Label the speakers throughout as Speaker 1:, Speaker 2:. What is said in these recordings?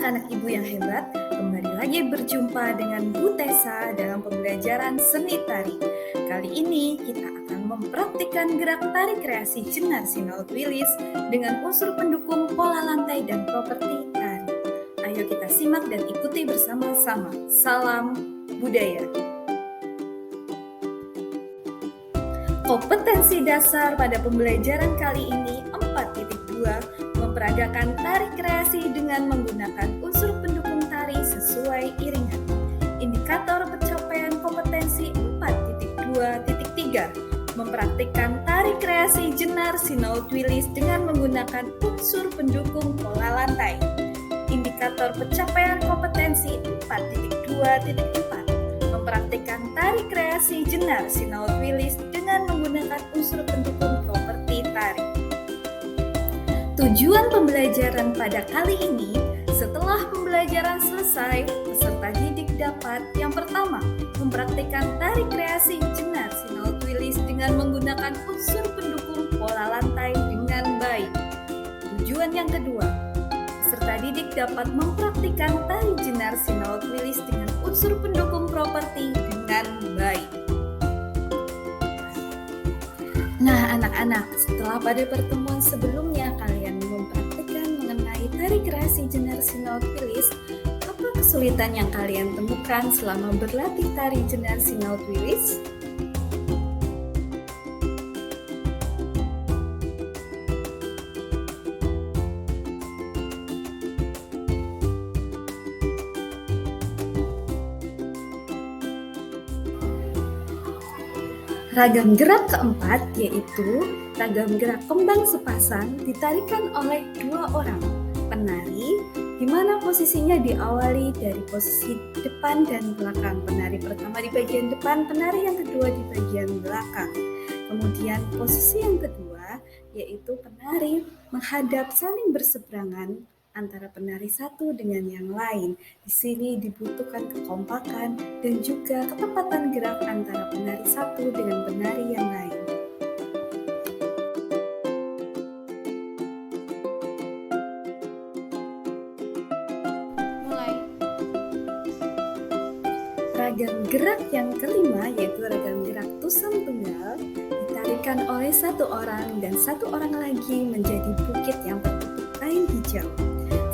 Speaker 1: anak-anak ibu yang hebat, kembali lagi berjumpa dengan Bu Tessa dalam pembelajaran seni tari. Kali ini kita akan mempraktikkan gerak tari kreasi Jenar Sinaut Wilis dengan unsur pendukung pola lantai dan properti tari. Ayo kita simak dan ikuti bersama-sama. Salam budaya. Kompetensi dasar pada pembelajaran kali ini 4.2 memperagakan tari kreasi dengan menggunakan unsur pendukung tari sesuai iringan. Indikator pencapaian kompetensi 4.2.3 mempraktikkan tari kreasi Jenar Sinaut Wilis dengan menggunakan unsur pendukung pola lantai. Indikator pencapaian kompetensi 4.2.4 mempraktikkan tari kreasi Jenar Sinaut Wilis dengan menggunakan unsur pendukung properti tari. Tujuan pembelajaran pada kali ini, setelah pembelajaran selesai, peserta didik dapat yang pertama, mempraktikkan tari kreasi Jenar Sinaut Wilis dengan menggunakan unsur pendukung pola lantai dengan baik. Tujuan yang kedua, peserta didik dapat mempraktikkan tari Jenar Sinaut Wilis dengan unsur pendukung properti dengan baik. Nah, anak-anak, setelah pada pertemuan sebelumnya kalian mempraktikkan mengenai tari kreasi Jenar Sinaut Wilis, apa kesulitan yang kalian temukan selama berlatih tari Jenar Sinaut Wilis? Ragam gerak keempat yaitu ragam gerak kembang sepasang ditarikan oleh dua orang penari, di mana posisinya diawali dari posisi depan dan belakang. Penari pertama di bagian depan, penari yang kedua di bagian belakang. Kemudian posisi yang kedua yaitu penari menghadap saling berseberangan antara penari satu dengan yang lain. Di sini dibutuhkan kekompakan dan juga ketepatan gerak antara penari satu dengan penari yang lain. Mulai. Ragam gerak yang kelima yaitu ragam gerak tusam tunggal ditarikan oleh satu orang dan satu orang lagi menjadi bukit yang bertutup kain hijau.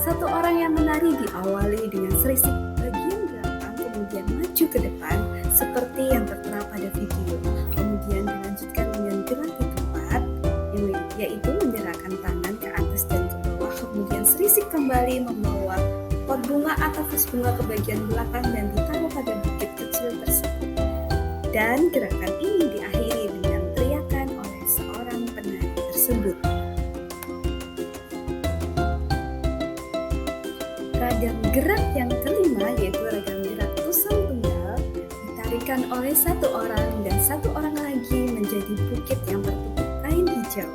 Speaker 1: Satu orang yang menari diawali dengan serisik bagian belakang, kemudian maju ke depan seperti yang tertera pada video. Kemudian dilanjutkan dengan gerak di tempat, yaitu menggerakkan tangan ke atas dan ke bawah, kemudian serisik kembali membawa pot bunga atau vas bunga ke bagian belakang dan ditaruh pada bukit kecil tersebut. Dan gerakan ini diakhiri dengan teriakan oleh seorang penari tersebut. Ragam gerak yang kelima yaitu ragam gerak tusam tunggal ditarikan oleh satu orang dan satu orang lagi menjadi bukit yang bertutup kain hijau.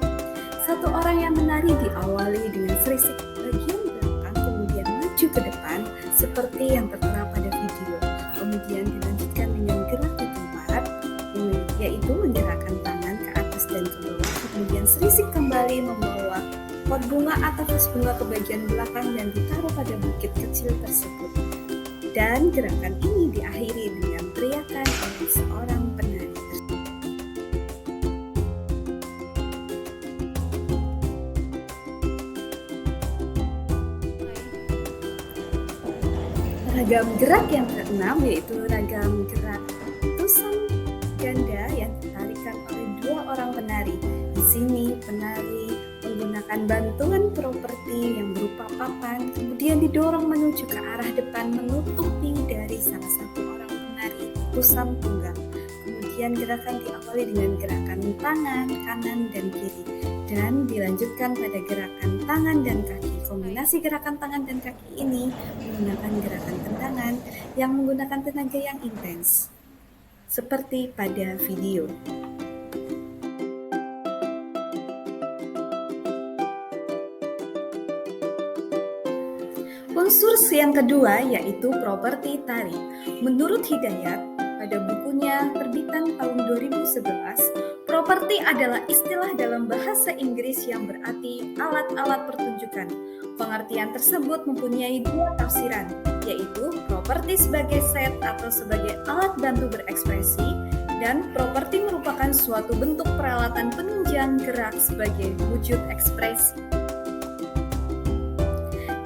Speaker 1: Satu orang yang menari diawali dengan serisik bagian belakang, kemudian maju ke depan seperti yang tertera pada video. Kemudian dilanjutkan dengan gerak di tempat, yaitu menggerakkan tangan ke atas dan ke bawah, kemudian serisik kembali membawa pot bunga atau vas bunga ke bagian belakang dan ditaruh pada bukit kecil tersebut. Dan gerakan ini diakhiri dengan teriakan oleh seorang penari tersebut. Ragam gerak yang keenam yaitu ragam gerak tusam ganda yang ditarikan oleh dua orang penari. Di sini penari menggunakan bantuan properti yang berupa papan, kemudian didorong menuju ke arah depan menutupi dari salah satu orang penari tusam tunggal. Kemudian gerakan diawali dengan gerakan tangan kanan dan kiri dan dilanjutkan pada gerakan tangan dan kaki. Kombinasi gerakan tangan dan kaki ini menggunakan gerakan tendangan yang menggunakan tenaga yang intens, seperti pada video. Unsur yang kedua yaitu properti tari. Menurut Hidayat, pada bukunya terbitan tahun 2011, Properti adalah istilah dalam bahasa Inggris yang berarti alat-alat pertunjukan. Pengertian tersebut mempunyai dua tafsiran, yaitu properti sebagai set atau sebagai alat bantu berekspresi, dan properti merupakan suatu bentuk peralatan penunjang gerak sebagai wujud ekspresi.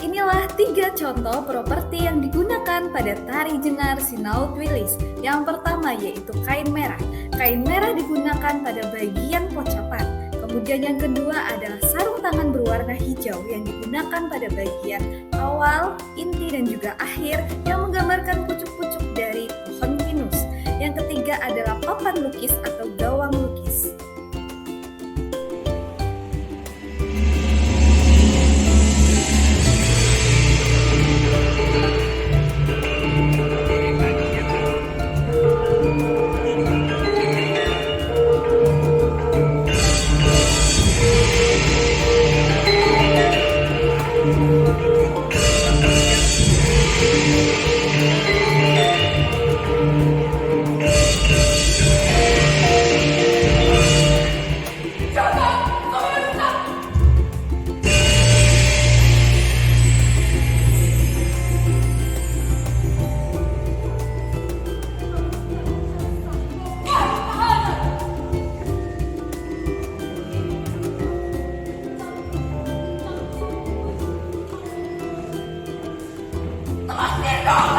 Speaker 1: Inilah 3 contoh properti yang digunakan pada tari Jenar Sinaut Wilis. Yang pertama yaitu kain merah. Kain merah digunakan pada bagian pocapan. Kemudian yang kedua adalah sarung tangan berwarna hijau yang digunakan pada bagian awal, inti, dan juga akhir yang menggambarkan pucuk-pucuk dari pohon pinus. Yang ketiga adalah papan lukis atau gawang lukis.
Speaker 2: Telah